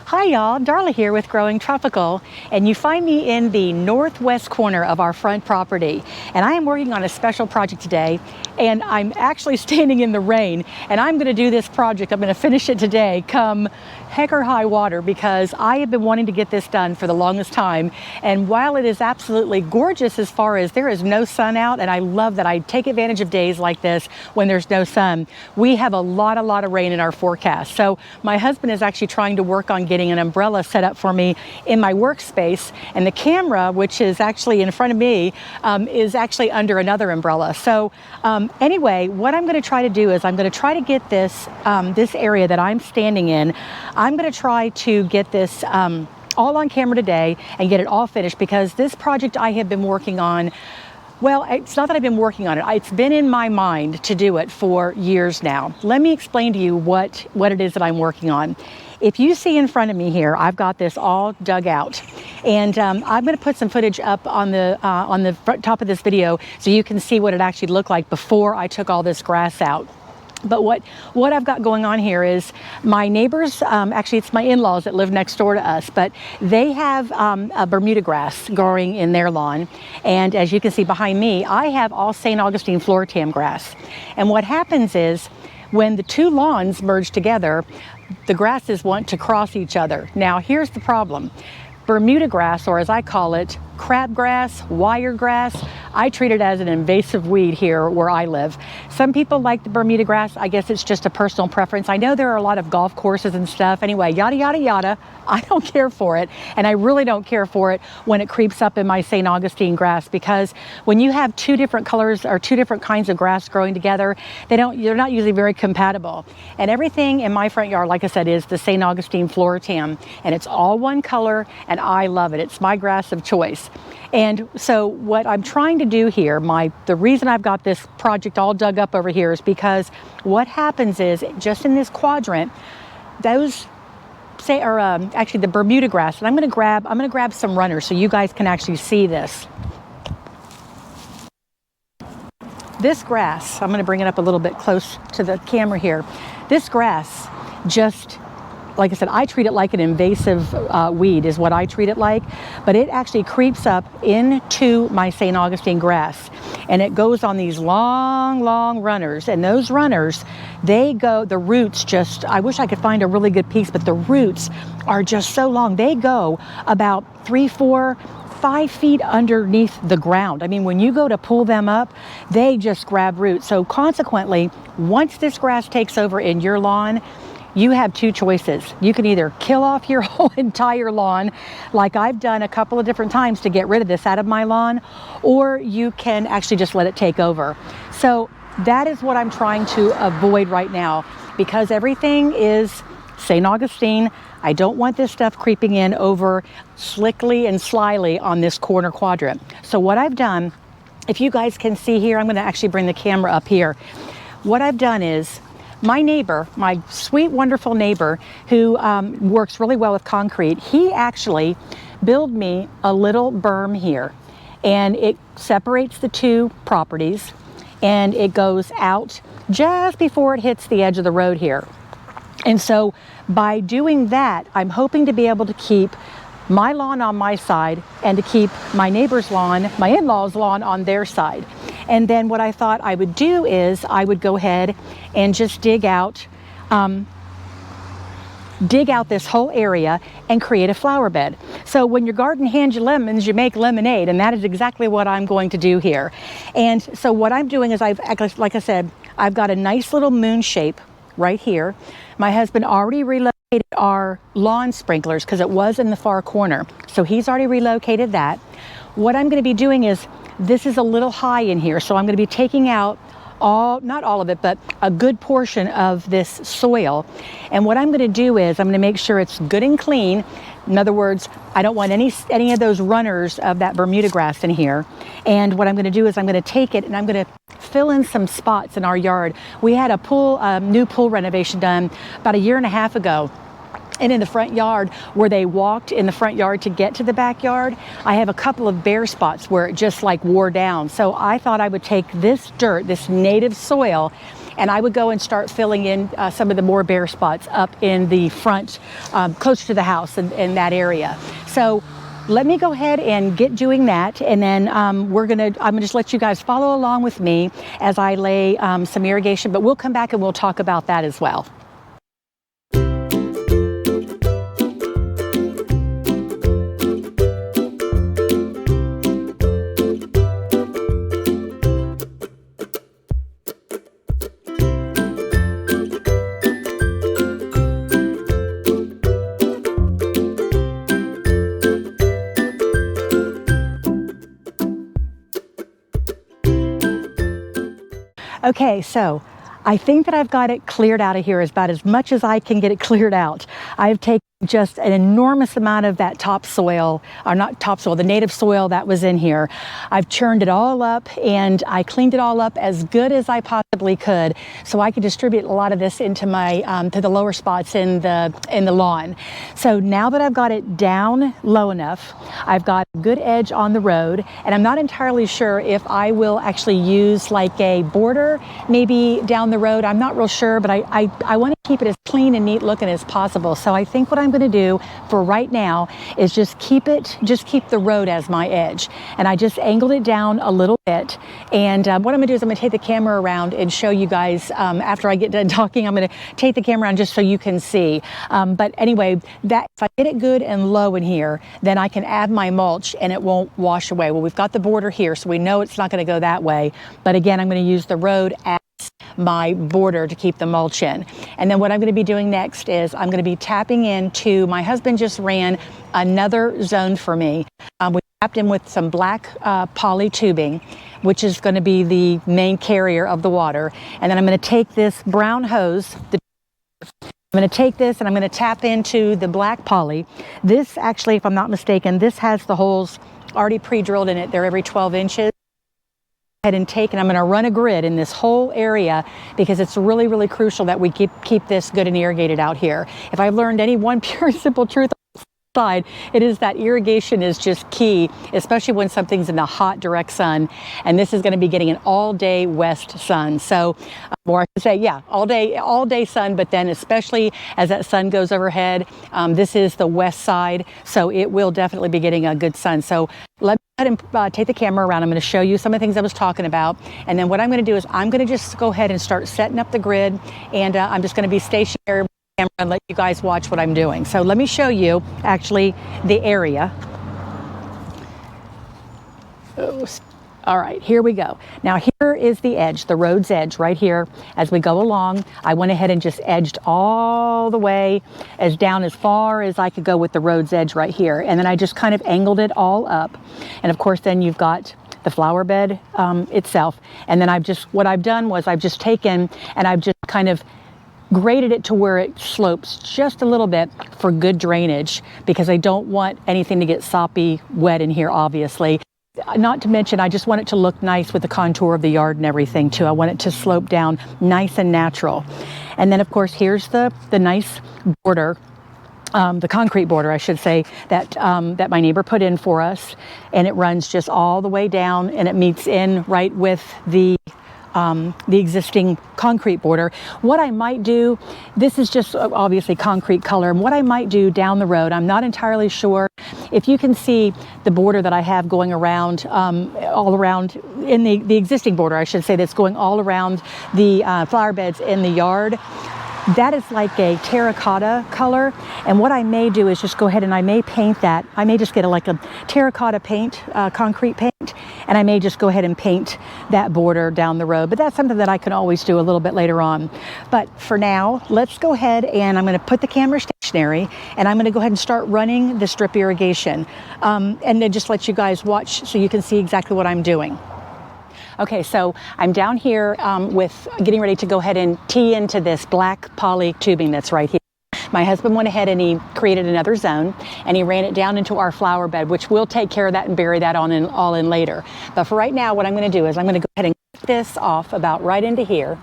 Hi y'all, Darla here with Growing Tropical, and you find me in the northwest corner of our front property. And I am working on a special project today, and I'm actually standing in the rain, and I'm going to do this project. I'm going to finish it today come heck or high water, because I have been wanting to get this done for the longest time. And while it is absolutely gorgeous as far as there is no sun out, and I love that I take advantage of days like this when there's no sun, we have a lot of rain in our forecast. So my husband is actually trying to work on getting an umbrella set up for me in my workspace, and the camera, which is actually in front of me, is actually under another umbrella. So anyway, what I'm going to try to do is I'm going to try to get this this area that I'm standing in. I'm going to try to get this all on camera today and get it all finished, because this project I have been working on, well, it's not that I've been working on it. It's been in my mind to do it for years now. Let me explain to you what it is that I'm working on. If you see in front of me here, I've got this all dug out, and I'm going to put some footage up on the front top of this video so you can see what it actually looked like before I took all this grass out. But what I've got going on here is my neighbors, actually it's my in-laws that live next door to us, but they have a Bermuda grass growing in their lawn. And as you can see behind me, I have all St. Augustine floratam grass. And what happens is when the two lawns merge together, the grasses want to cross each other. Now here's the problem. Bermuda grass, or as I call it, crabgrass, wiregrass, I treat it as an invasive weed here where I live. Some people like the Bermuda grass. I guess it's just a personal preference. I know there are a lot of golf courses and stuff. Anyway, yada, yada, yada. I don't care for it. And I really don't care for it when it creeps up in my St. Augustine grass, because when you have two different colors or two different kinds of grass growing together, they're not usually very compatible. And everything in my front yard, like I said, is the St. Augustine floratam, and it's all one color, and I love it. It's my grass of choice. And so what I'm trying to do here, the reason I've got this project all dug up over here is because what happens is, just in this quadrant, those actually the Bermuda grass, and I'm going to grab some runners so you guys can actually see this. This grass, I'm going to bring it up a little bit close to the camera here. This grass just, like I said, I treat it like an invasive weed is what I treat it like, but it actually creeps up into my St. Augustine grass, and it goes on these long runners, and those runners, the roots just, I wish I could find a really good piece, but the roots are just so long. They go about 3, 4, 5 feet underneath the ground. I mean, when you go to pull them up, they just grab roots. So consequently, once this grass takes over in your lawn, you have two choices. You can either kill off your whole entire lawn, like I've done a couple of different times to get rid of this out of my lawn, or you can actually just let it take over. So that is what I'm trying to avoid right now, because everything is St. Augustine. I don't want this stuff creeping in over slickly and slyly on this corner quadrant. So what I've done, if you guys can see here, I'm going to actually bring the camera up here. What I've done is, my neighbor, my sweet, wonderful neighbor who works really well with concrete, he actually built me a little berm here, and it separates the two properties, and it goes out just before it hits the edge of the road here. And so by doing that, I'm hoping to be able to keep my lawn on my side and to keep my neighbor's lawn, my in-laws' lawn, on their side. And then what I thought I would do is I would go ahead and just dig out this whole area and create a flower bed. So when your garden hands you lemons, you make lemonade, and that is exactly what I'm going to do here. And so what I'm doing is, like I said, I've got a nice little moon shape right here. My husband already relocated our lawn sprinklers because it was in the far corner. So he's already relocated that. What I'm going to be doing is, this is a little high in here, so I'm going to be taking out not all of it, but a good portion of this soil. And what I'm going to do is I'm going to make sure it's good and clean. In other words, I don't want any of those runners of that Bermuda grass in here. And what I'm going to do is I'm going to take it and I'm going to fill in some spots in our yard. We had a new pool renovation done about 1.5 years ago. And in the front yard, where they walked in the front yard to get to the backyard, I have a couple of bare spots where it just like wore down. So I thought I would take this dirt, this native soil, and I would go and start filling in some of the more bare spots up in the front, close to the house in that area. So let me go ahead and get doing that, and then I'm gonna just let you guys follow along with me as I lay some irrigation, but we'll come back and we'll talk about that as well. Okay, so I think that I've got it cleared out of here about as much as I can get it cleared out. I've taken just an enormous amount of that topsoil, or not topsoil, the native soil that was in here. I've churned it all up and I cleaned it all up as good as I possibly could, so I could distribute a lot of this into my to the lower spots in the lawn. So now that I've got it down low enough, I've got a good edge on the road, and I'm not entirely sure if I will actually use like a border maybe down the road. I'm not real sure, but I want to keep it as clean and neat looking as possible. So I think what I'm going to do for right now is just keep the road as my edge. And I just angled it down a little bit. And what I'm going to do is I'm going to take the camera around and show you guys, after I get done talking, I'm going to take the camera around just so you can see. But anyway, that if I get it good and low in here, then I can add my mulch and it won't wash away. Well, we've got the border here, so we know it's not going to go that way. But again, I'm going to use the road as my border to keep the mulch in. And then what I'm going to be doing next is I'm going to be tapping into, my husband just ran another zone for me. We tapped in with some black poly tubing, which is going to be the main carrier of the water. And then I'm going to take this brown hose, I'm going to take this and I'm going to tap into the black poly. This actually, if I'm not mistaken, this has the holes already pre-drilled in it. They're every 12 inches. And take, and I'm going to run a grid in this whole area because it's really, really crucial that we keep this good and irrigated out here. If I've learned any one pure and simple truth on the side, it is that irrigation is just key, especially when something's in the hot, direct sun. And this is going to be getting an all-day west sun. So, or I should say, yeah, all day sun, but then especially as that sun goes overhead, this is the west side, so it will definitely be getting a good sun. So let me go ahead and take the camera around. I'm going to show you some of the things I was talking about. And then what I'm going to do is I'm going to just go ahead and start setting up the grid. And I'm just going to be stationary with the camera and let you guys watch what I'm doing. So let me show you actually the area. All right, here we go. Now here is the edge, the road's edge right here. As we go along, I went ahead and just edged all the way down as far as I could go with the road's edge right here. And then I just kind of angled it all up. And of course, then you've got the flower bed itself. And then what I've done was I've just taken and I've just kind of graded it to where it slopes just a little bit for good drainage, because I don't want anything to get soppy wet in here, obviously. Not to mention, I just want it to look nice with the contour of the yard and everything too. I want it to slope down nice and natural. And then of course, here's the nice border, the concrete border, I should say, that my neighbor put in for us. And it runs just all the way down and it meets in right with the existing concrete border. What I might do, this is just obviously concrete color, and what I might do down the road, I'm not entirely sure. If you can see the border that I have going around, all around, in the existing border, I should say, that's going all around the flower beds in the yard, that is like a terracotta color. And what I may do is just go ahead and I may paint that. I may just get like a terracotta paint, concrete paint, and I may just go ahead and paint that border down the road. But that's something that I can always do a little bit later on. But for now, let's go ahead and I'm going to put the camera stationary and I'm going to go ahead and start running the strip irrigation. And then just let you guys watch so you can see exactly what I'm doing. Okay, so I'm down here with getting ready to go ahead and tee into this black poly tubing that's right here. My husband went ahead and he created another zone and he ran it down into our flower bed, which we'll take care of that and bury that all in later. But for right now, what I'm going to do is I'm going to go ahead and cut this off about right into here.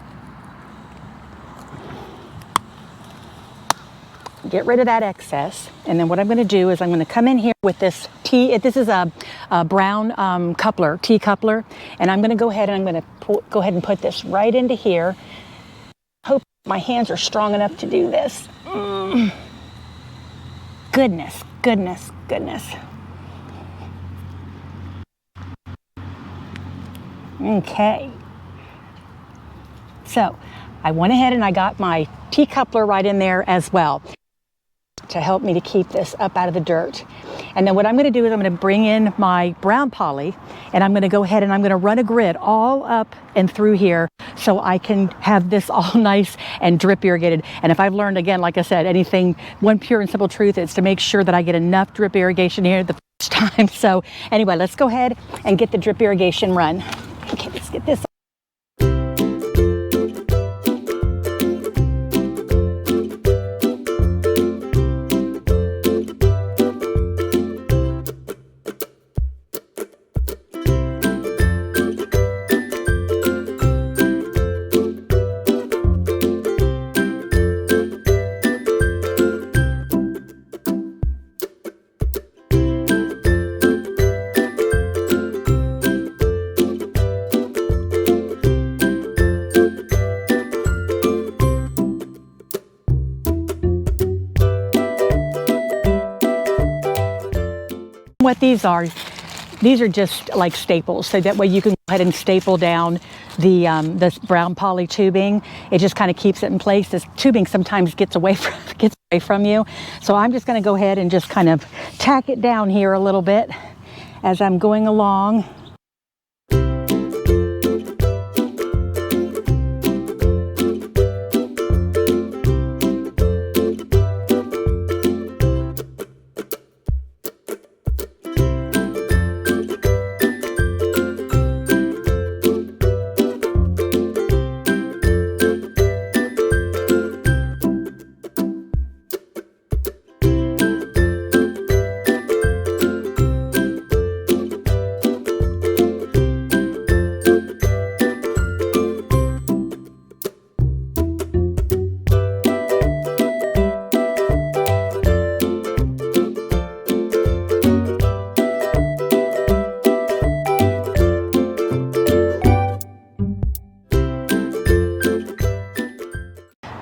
Get rid of that excess, and then what I'm going to do is I'm going to come in here with this this is a brown coupler, T coupler, and I'm going to go ahead and I'm going to go ahead and put this right into here. Hope my hands are strong enough to do this. Goodness, goodness, goodness. Okay. So I went ahead and I got my T-coupler right in there as well to help me to keep this up out of the dirt. And then what I'm going to do is I'm going to bring in my brown poly, and I'm going to go ahead and I'm going to run a grid all up and through here so I can have this all nice and drip irrigated. And if I've learned, again, like I said, anything, one pure and simple truth is to make sure that I get enough drip irrigation here the first time. So anyway, let's go ahead and get the drip irrigation run. Okay, let's get this. What these are just like staples, so that way you can go ahead and staple down the brown poly tubing. It just kind of keeps it in place. This tubing sometimes gets away from you, so I'm just going to go ahead and just kind of tack it down here a little bit as I'm going along.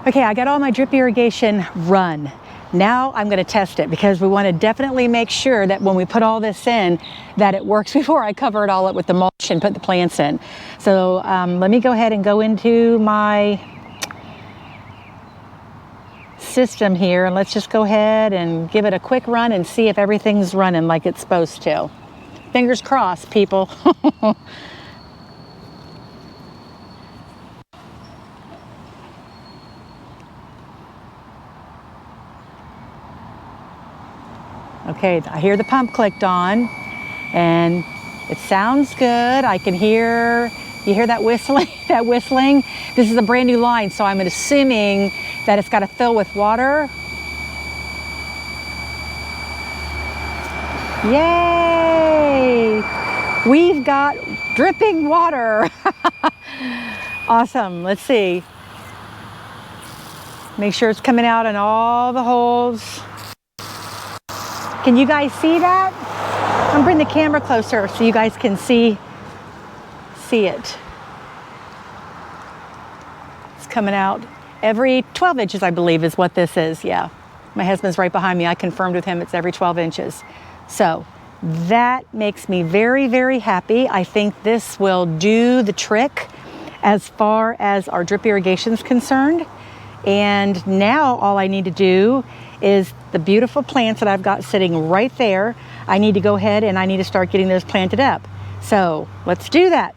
Okay, I got all my drip irrigation run. Now I'm going to test it because we want to definitely make sure that when we put all this in, that it works before I cover it all up with the mulch and put the plants in. So let me go ahead and go into my system here, and let's just go ahead and give it a quick run and see if everything's running like it's supposed to. Fingers crossed, people. Okay, I hear the pump clicked on and it sounds good. I can hear, you hear that whistling? That whistling? This is a brand new line, so I'm assuming that it's got to fill with water. Yay! We've got dripping water. Awesome, let's see. Make sure it's coming out in all the holes. Can you guys see that? I'm gonna bring the camera closer so you guys can see it. It's coming out every 12 inches, I believe is what this is. Yeah, my husband's right behind me. I confirmed with him it's every 12 inches. So that makes me very, very happy. I think this will do the trick as far as our drip irrigation is concerned. And now all I need to do is the beautiful plants that I've got sitting right there. I need to go ahead and I need to start getting those planted up. So let's do that.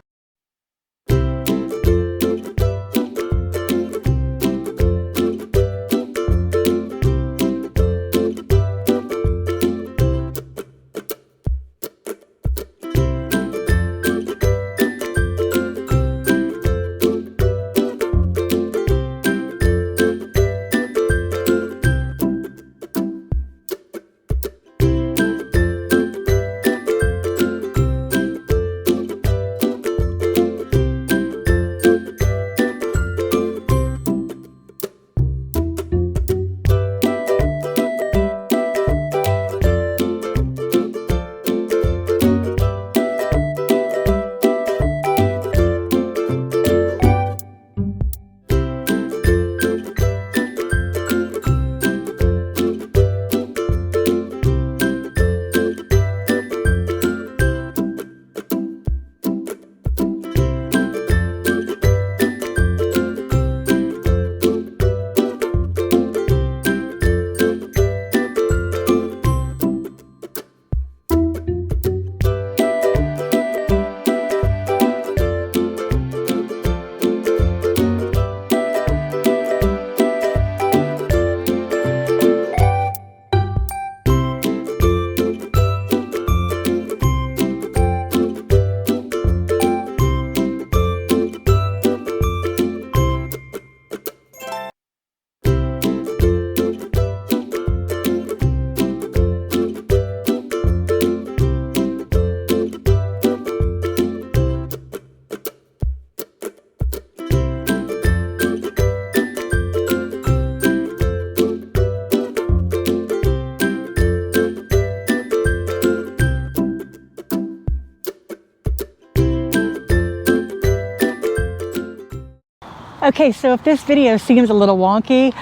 Okay, so if this video seems a little wonky,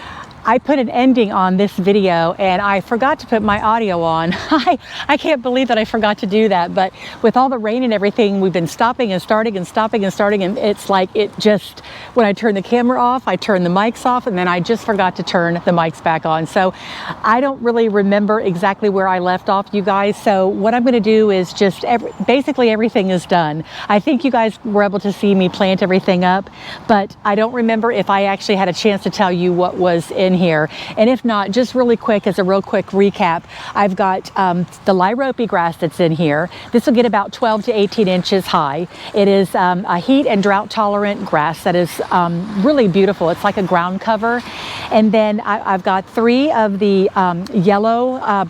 I put an ending on this video and I forgot to put my audio on. I can't believe that I forgot to do that, but with all the rain and everything, we've been stopping and starting and stopping and starting, and it's like it just, when I turn the camera off, I turn the mics off, and then I just forgot to turn the mics back on. So I don't really remember exactly where I left off, you guys. So what I'm gonna do is just, basically everything is done. I think you guys were able to see me plant everything up, but I don't remember if I actually had a chance to tell you what was in here. And if not, just really quick, as a real quick recap, I've got the Liriope grass that's in here. This will get about 12 to 18 inches high. It is a heat and drought tolerant grass that is really beautiful. It's like a ground cover. And then I've got 3 of the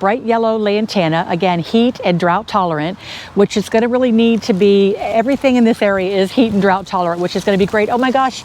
bright yellow Lantana, again, heat and drought tolerant, which is going to really need to be, everything in this area is heat and drought tolerant, which is going to be great. Oh my gosh,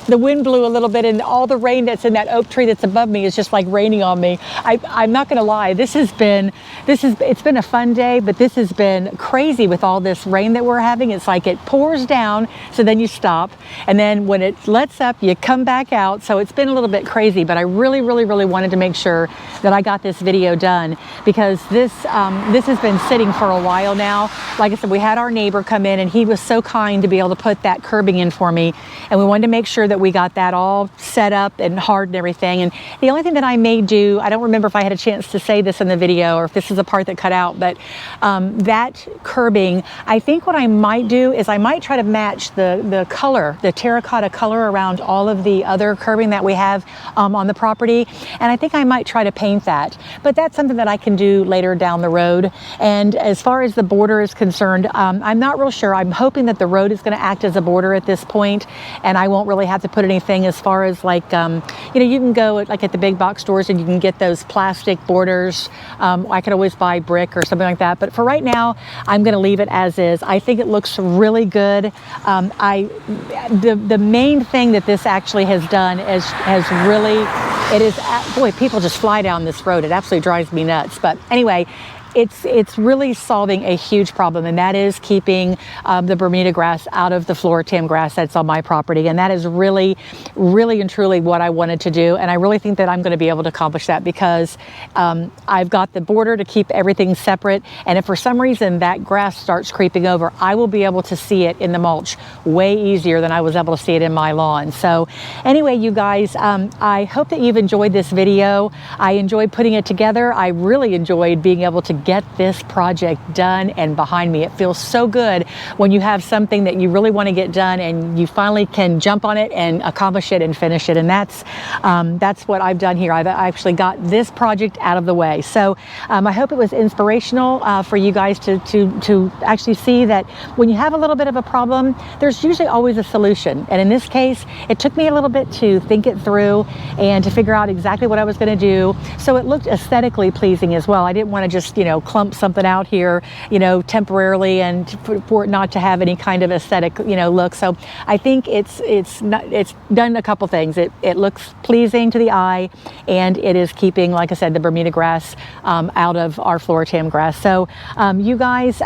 the wind blew a little bit, and all the rain that's in that oak tree that's above me is just like raining on me. I'm not going to lie, it's been a fun day, but this has been crazy with all this rain that we're having. It's like it pours down, so then you stop, and then when it lets up, you come back out. So it's been a little bit crazy, but I really wanted to make sure that I got this video done, because this has been sitting for a while now. Like I said, we had our neighbor come in, and he was so kind to be able to put that curbing in for me, and we wanted to make sure that we got that all set up and hard and everything. And the only thing that I may do, I don't remember if I had a chance to say this in the video or if this is a part that cut out, but that curbing, I think what I might do is I might try to match the color, the terracotta color around all of the other curbing that we have on the property. And I think I might try to paint that, but that's something that I can do later down the road. And as far as the border is concerned, I'm not real sure. I'm hoping that the road is going to act as a border at this point, and I won't really have to put anything as far as like, you can go at the big box stores and you can get those plastic borders. I could always buy brick or something like that, but for right now, I'm going to leave it as is. I think it looks really good. The main thing that this actually has done has really, boy, people just fly down this road. It absolutely drives me nuts. But anyway, it's really solving a huge problem, and that is keeping the Bermuda grass out of the Floritam grass that's on my property. And that is really and truly what I wanted to do. And I really think that I'm going to be able to accomplish that, because I've got the border to keep everything separate. And if for some reason that grass starts creeping over, I will be able to see it in the mulch way easier than I was able to see it in my lawn. So anyway, you guys, I hope that you've enjoyed this video. I enjoyed putting it together. I really enjoyed being able to get this project done and behind me. It feels so good when you have something that you really want to get done and you finally can jump on it and accomplish it and finish it. And that's what I've done here. I've actually got this project out of the way. So I hope it was inspirational for you guys to actually see that when you have a little bit of a problem, there's usually always a solution. And in this case, it took me a little bit to think it through and to figure out exactly what I was going to do. So it looked aesthetically pleasing as well. I didn't want to just, clump something out here, temporarily, and for it not to have any kind of aesthetic, look. So I think it's done a couple things. It looks pleasing to the eye, and it is keeping, like I said, the Bermuda grass out of our Floritam grass. So you guys,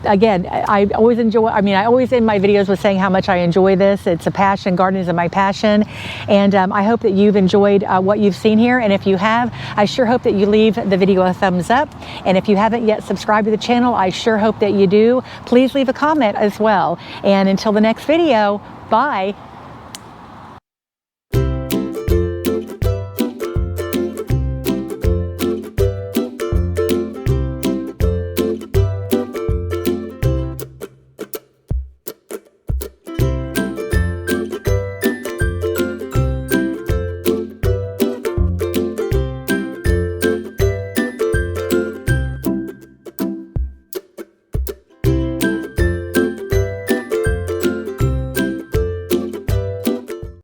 again, I always enjoy, I always in my videos was saying how much I enjoy this. It's a passion. Gardening is my passion. And I hope that you've enjoyed what you've seen here. And if you have, I sure hope that you leave the video a thumbs up. And if you haven't yet subscribed to the channel, I sure hope that you do. Please leave a comment as well. And until the next video, bye.